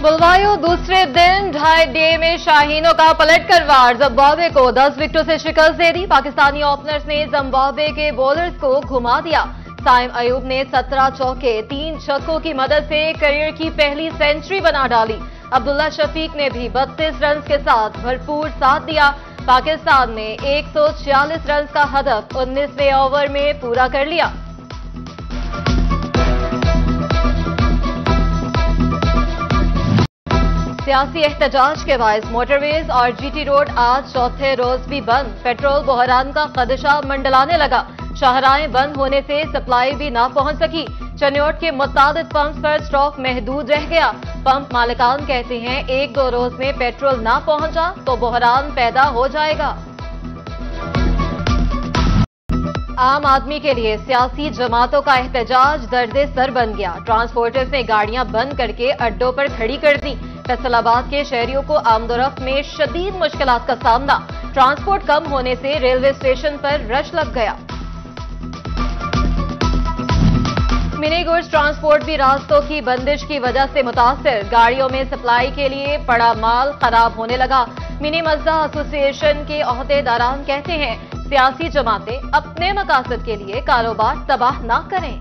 बुलवायो दूसरे दिन ढाई डे में शाहीनों का पलटकर वार, जिम्बाब्वे को 10 विकेटों से शिकस्त दे दी। पाकिस्तानी ओपनर्स ने जिम्बाब्वे के बॉलर्स को घुमा दिया। साइम अयूब ने 17 चौके 3 छक्कों की मदद से करियर की पहली सेंचुरी बना डाली। अब्दुल्ला शफीक ने भी 32 रन के साथ भरपूर साथ दिया। पाकिस्तान ने 146 रन का हदफ 19वें ओवर में पूरा कर लिया। सियासी एहतजाज के बायस मोटरवेज और जीटी रोड आज चौथे रोज भी बंद। पेट्रोल बहरान का खदशा मंडलाने लगा। शाहराहें बंद होने से सप्लाई भी ना पहुंच सकी। चन्योट के मुताबिक पंप पर स्टॉक महदूद रह गया। पंप मालिकान कहते हैं 1-2 रोज में पेट्रोल ना पहुंचा तो बहरान पैदा हो जाएगा। आम आदमी के लिए सियासी जमातों का एहतजाज दर्दे सर बन गया। ट्रांसपोर्टर्स ने गाड़ियां बंद करके अड्डों पर खड़ी कर दी। फैसलाबाद के शहरियों को आमदोरफ्त में शदीद मुश्किलात का सामना। ट्रांसपोर्ट कम होने से रेलवे स्टेशन पर रश लग गया। मिनी गुड्स ट्रांसपोर्ट भी रास्तों की बंदिश की वजह से मुतासिर। गाड़ियों में सप्लाई के लिए पड़ा माल खराब होने लगा। मिनी मज़दा एसोसिएशन के ओहदेदारान कहते हैं सियासी जमातें अपने मकासद के लिए कारोबार तबाह ना करें।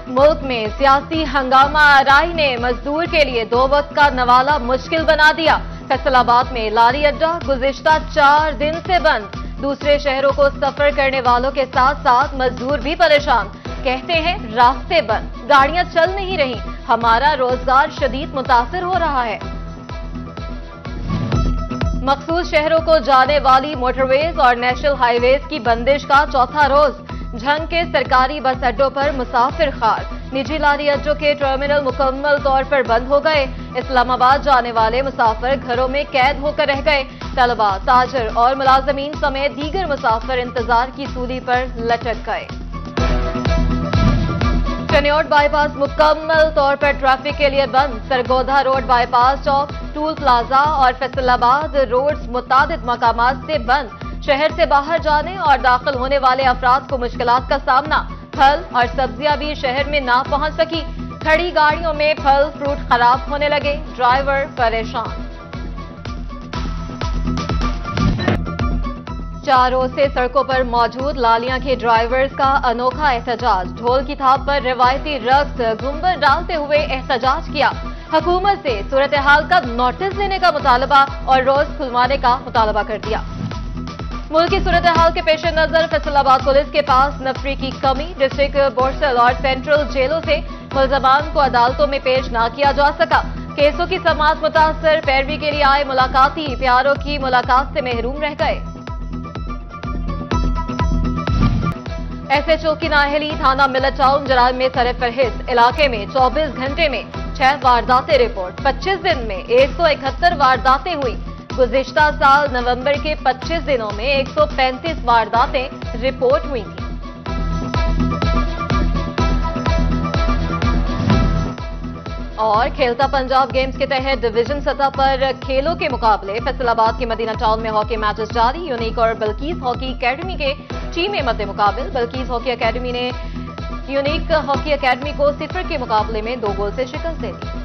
मुल्क में सियासी हंगामा आराई ने मजदूर के लिए 2 वक्त का नवाला मुश्किल बना दिया। फैसलाबाद में लारी अड्डा गुज़िश्ता 4 दिन से बंद। दूसरे शहरों को सफर करने वालों के साथ साथ मजदूर भी परेशान। कहते हैं रास्ते बंद, गाड़ियां चल नहीं रही, हमारा रोजगार शदीद मुतासिर हो रहा है। मखसूस शहरों को जाने वाली मोटरवेज और नेशनल हाईवेज की बंदिश का चौथा रोज। झंग के सरकारी बस अड्डों पर मुसाफिर खार। निजी लारी अड्डों के टर्मिनल मुकम्मल तौर पर बंद हो गए। इस्लामाबाद जाने वाले मुसाफिर घरों में कैद होकर रह गए। तलबा, ताजर और मुलाजमीन समेत दीगर मुसाफिर इंतजार की सूली पर लटक गए। चन्योट बाईपास मुकम्मल तौर पर ट्रैफिक के लिए बंद। सरगोधा रोड बाईपास चौक, टूल प्लाजा और फैसलाबाद रोड्स मुतादिद मकामात से बंद। शहर से बाहर जाने और दाखिल होने वाले अफराद को मुश्किलात का सामना। फल और सब्जियां भी शहर में ना पहुंच सकी। खड़ी गाड़ियों में फल फ्रूट खराब होने लगे। ड्राइवर परेशान। चारों से सड़कों पर मौजूद लालियां के ड्राइवर्स का अनोखा एहतजाज। ढोल की थाप पर रिवायती रक्स घुम्बर डालते हुए एहतजाज किया। हुकूमत से सूरत हाल का नोटिस लेने का मुतालबा और रोज खुलवाने का मुतालबा कर दिया। मुल्क की सूरत हाल के पेश नजर फैसलाबाद पुलिस के पास नफरी की कमी। डिस्ट्रिक्ट बोर्सल और सेंट्रल जेलों से मुलजमान को अदालतों में पेश न किया जा सका। केसों की समाअत मुतासर। पैरवी के लिए आए मुलाकाती प्यारों की मुलाकात से महरूम रह गए। SHO की नाअहली। थाना मिलत टाउन जराइम में सरफहरिस्त। इलाके में 24 घंटे में 6 वारदातें रिपोर्ट। 25 दिन में 171 वारदातें हुई। गुज़िश्ता साल नवंबर के 25 दिनों में 135 वारदातें रिपोर्ट हुई थी। और खेलता पंजाब गेम्स के तहत डिवीजन सतह पर खेलों के मुकाबले। फैसलाबाद के मदीना टाउन में हॉकी मैचेस जारी। यूनिक और बल्कीस हॉकी एकेडमी के टीमें मद्दे मुकाबिल। बल्कीस हॉकी एकेडमी ने यूनिक हॉकी एकेडमी को 0 के मुकाबले में 2 गोल से शिकस्त दे दी।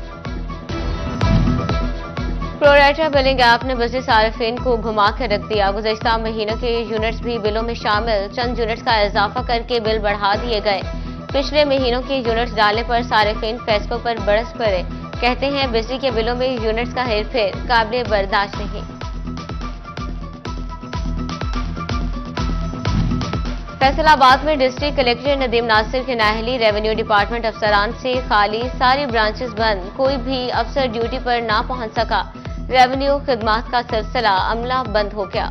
प्रोराइटा बिलिंग ऐप ने बिजली सार्फिन को घुमा कर रख दिया। गुज़श्ता महीनों के यूनिट्स भी बिलों में शामिल। चंद यूनिट्स का इजाफा करके बिल बढ़ा दिए गए। पिछले महीनों के यूनिट्स डालने पर सार्फिन फैसलों पर बरस पड़े। कहते हैं बिजली के बिलों में यूनिट्स का हेरफेर काबिल बर्दाश्त नहीं। फैसलाबाद में डिस्ट्रिक्ट कलेक्टर नदीम नासिर के नाअहली रेवेन्यू डिपार्टमेंट अफसरान से खाली, सारी ब्रांचेस बंद, कोई भी अफसर ड्यूटी पर ना पहुंच सका। रेवेन्यू खिदमात का सिलसिला अमला बंद हो गया।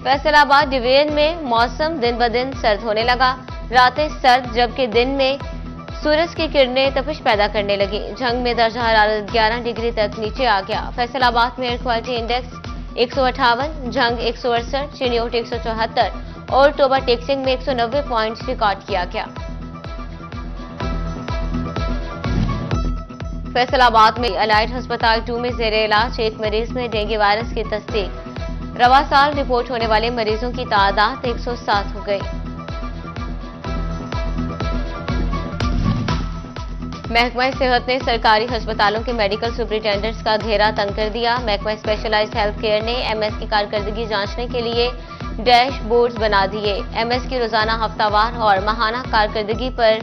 फैसलाबाद डिवीजन में मौसम दिन ब दिन सर्द होने लगा। रातें सर्द जबकि दिन में सूरज की किरणें तपिश पैदा करने लगी। झंग में दर्जा हरारत 11 डिग्री तक नीचे आ गया। फैसलाबाद में air quality index 158, Jhang 168, Chiniot 174 और टोबा टेक्सिंग में 190 पॉइंट्स रिकॉर्ड किया गया। फैसलाबाद में अलाइड अस्पताल 2 में जेर इलाज एक मरीज में डेंगू वायरस की तस्दीक। रवा साल रिपोर्ट होने वाले मरीजों की तादाद 107 हो गई। महकमा सेहत ने सरकारी अस्पतालों के मेडिकल सुपरिटेंडेंट्स का घेरा तंग कर दिया। महकमा स्पेशलाइज्ड हेल्थ केयर ने एमएस की कारकर्दगी जांचने के लिए डैशबोर्ड्स बना दिए। एमएस की रोजाना, हफ्तावार और माहाना कारकर्दगी पर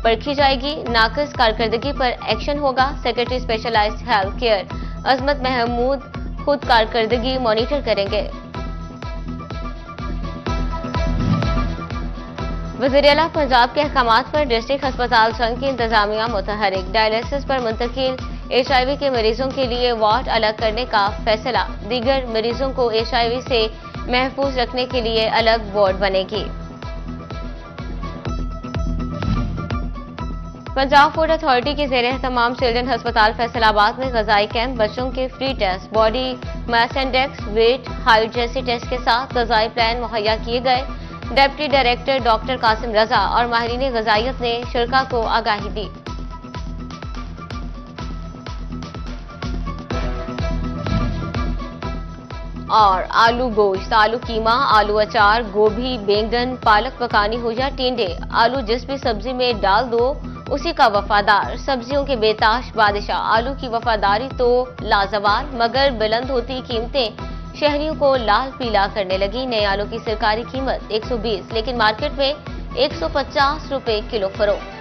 परखी जाएगी। नाकस कारकर्दगी पर एक्शन होगा। सेक्रेटरी स्पेशलाइज्ड हेल्थ केयर अजमत महमूद खुद कारकर्दगी मॉनिटर करेंगे। वज़ीर-ए-आला पंजाब के अहकामात पर डिस्ट्रिक्ट अस्पताल संघ की इंतजामिया मुतहरिक। डायलिसिस पर मुंतकिल HIV के मरीजों के लिए वार्ड अलग करने का फैसला। दीगर मरीजों को HIV से महफूज रखने के लिए अलग वार्ड बनेगी। पंजाब फूड अथॉरिटी के ज़ेर-ए-एहतमाम चिल्ड्रन अस्पताल फैसलाबाद में ग़िज़ाई कैंप, बच्चों के free test, body mass index, weight, height जैसे टेस्ट के साथ ग़िज़ाई प्लान मुहैया किए गए। Deputy director doctor Qasim Raza और माहिरीन ग़िज़ाइयत ने शुरा को आगाही दी। और आलू गोश्त, आलू कीमा, आलू अचार, गोभी, बैंगन, पालक पकानी हो या टिंडे, आलू जिस भी सब्जी में डाल दो उसी का वफादार। सब्जियों के बेताश बादशाह। आलू की वफादारी तो लाजवाल, मगर बुलंद होती कीमतें शहरियों को लाल पीला करने लगी। नए आलू की सरकारी कीमत 120, लेकिन मार्केट में 150 रुपए किलो फरोख्त।